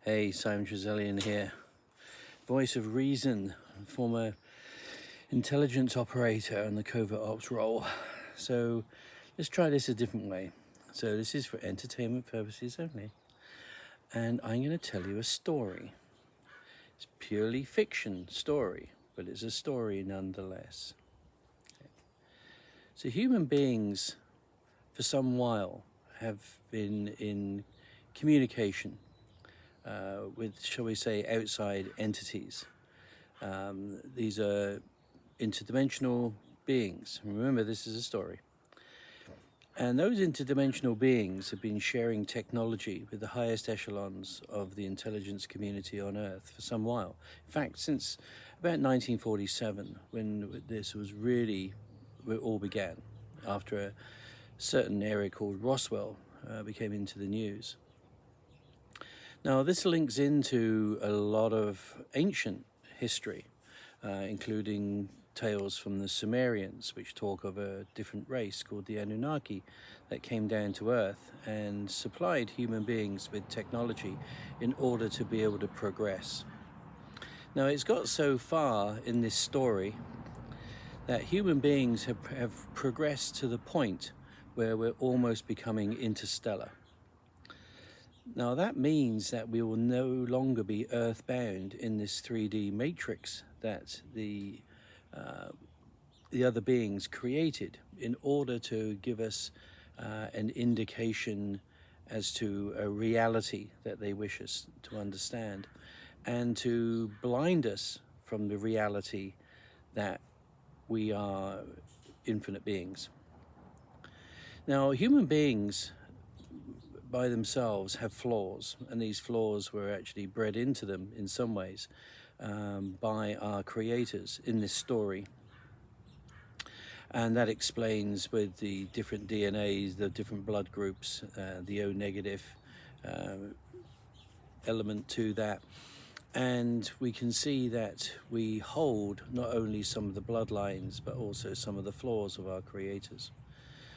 Hey, Simon Trezellian here, voice of reason, former intelligence operator in the Covert Ops role. So let's try this a different way. So this is for entertainment purposes only. And I'm going to tell you a story. It's purely fiction story, but it's a story nonetheless. So human beings, for some while, have been in communication with, shall we say, outside entities. These are interdimensional beings. Remember, this is a story. And those interdimensional beings have been sharing technology with the highest echelons of the intelligence community on Earth for some while. In fact, since about 1947, when this was really, where it all began, after a certain area called Roswell became into the news. Now, this links into a lot of ancient history, including tales from the Sumerians, which talk of a different race called the Anunnaki that came down to Earth and supplied human beings with technology in order to be able to progress. Now, it's got so far in this story that human beings have progressed to the point where we're almost becoming interstellar. Now that means that we will no longer be earthbound in this 3D matrix that the other beings created in order to give us an indication as to a reality that they wish us to understand, and to blind us from the reality that we are infinite beings. Now, human beings by themselves have flaws, and these flaws were actually bred into them in some ways by our creators in this story. And that explains with the different DNAs, the different blood groups, the O negative element to that. And we can see that we hold not only some of the bloodlines, but also some of the flaws of our creators.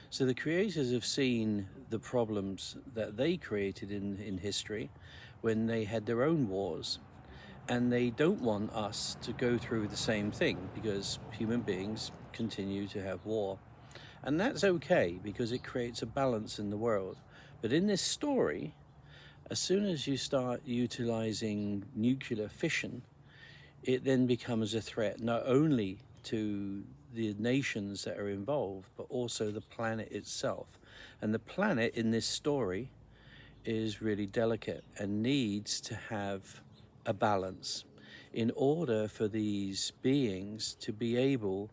So the creators have seen the problems that they created in history when they had their own wars. And they don't want us to go through the same thing, because human beings continue to have war. And that's okay, because it creates a balance in the world. But in this story, as soon as you start utilizing nuclear fission, it then becomes a threat not only to the nations that are involved, but also the planet itself. And the planet in this story is really delicate and needs to have a balance in order for these beings to be able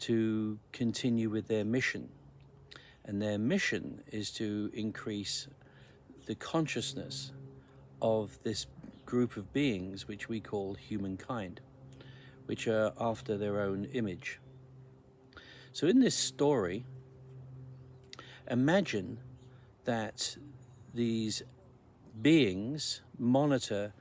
to continue with their mission. And their mission is to increase the consciousness of this group of beings, which we call humankind, which are after their own image. So in this story, imagine that these beings monitor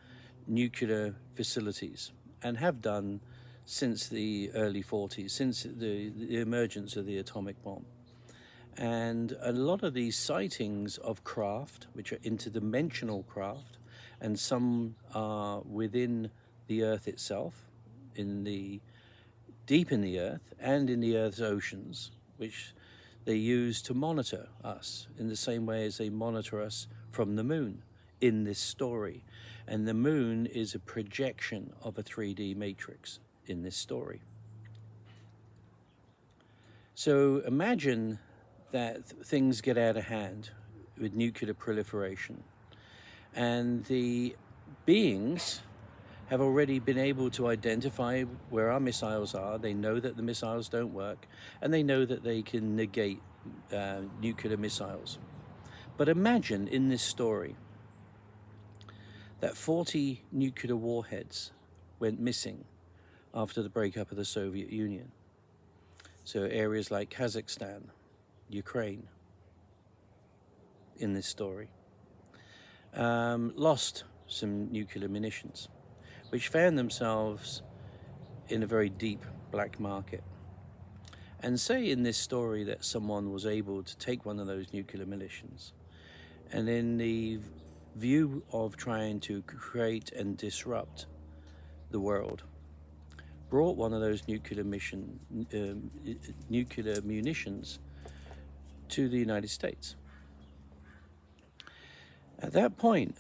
nuclear facilities, and have done since the early 40s, since the emergence of the atomic bomb. And a lot of these sightings of craft, which are interdimensional craft, and some are within the Earth itself, deep in the Earth and in the Earth's oceans, which they use to monitor us in the same way as they monitor us from the moon in this story. And the moon is a projection of a 3D matrix in this story. So imagine that things get out of hand with nuclear proliferation, and the beings have already been able to identify where our missiles are. They know that the missiles don't work, and they know that they can negate nuclear missiles. But imagine in this story that 40 nuclear warheads went missing after the breakup of the Soviet Union. So areas like Kazakhstan, Ukraine, in this story, lost some nuclear munitions, which found themselves in a very deep black market. And say in this story that someone was able to take one of those nuclear munitions, and in the view of trying to create and disrupt the world brought one of those nuclear munitions to the United States. At that point,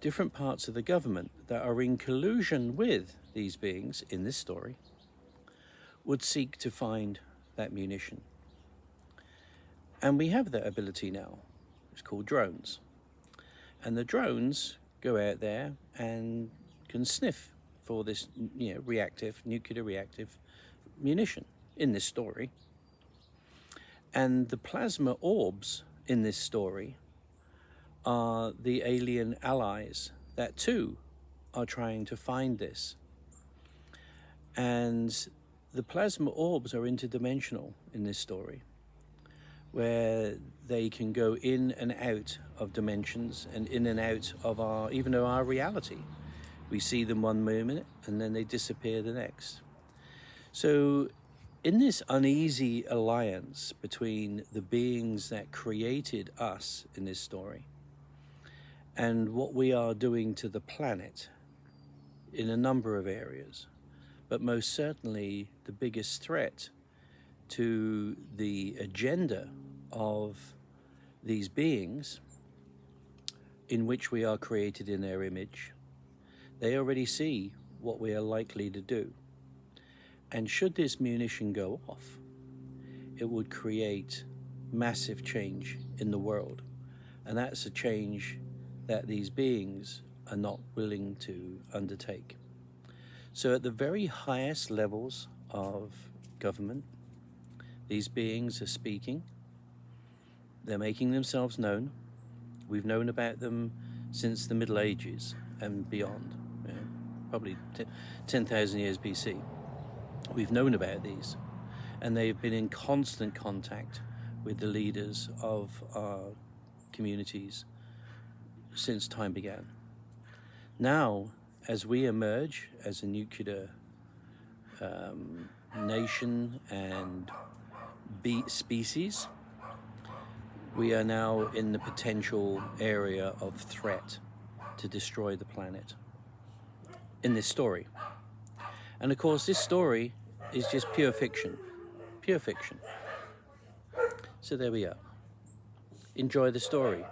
different parts of the government that are in collusion with these beings in this story would seek to find that munition. And we have that ability now. It's called drones. And the drones go out there and can sniff for this, nuclear reactive munition in this story. And the plasma orbs in this story are the alien allies that too are trying to find this. And the plasma orbs are interdimensional in this story, where they can go in and out of dimensions and in and out of our reality. We see them one moment and then they disappear the next. So in this uneasy alliance between the beings that created us in this story and what we are doing to the planet in a number of areas, but most certainly the biggest threat to the agenda of these beings in which we are created in their image, they already see what we are likely to do. And should this munition go off, it would create massive change in the world. And that's a change that these beings are not willing to undertake. So at the very highest levels of government, these beings are speaking. They're making themselves known. We've known about them since the Middle Ages and beyond, probably 10,000 years BC. We've known about these, and they've been in constant contact with the leaders of our communities since time began. Now, as we emerge as a nuclear nation and species, we are now in the potential area of threat to destroy the planet in this story. And of course, this story is just pure fiction. Pure fiction. So there we are. Enjoy the story.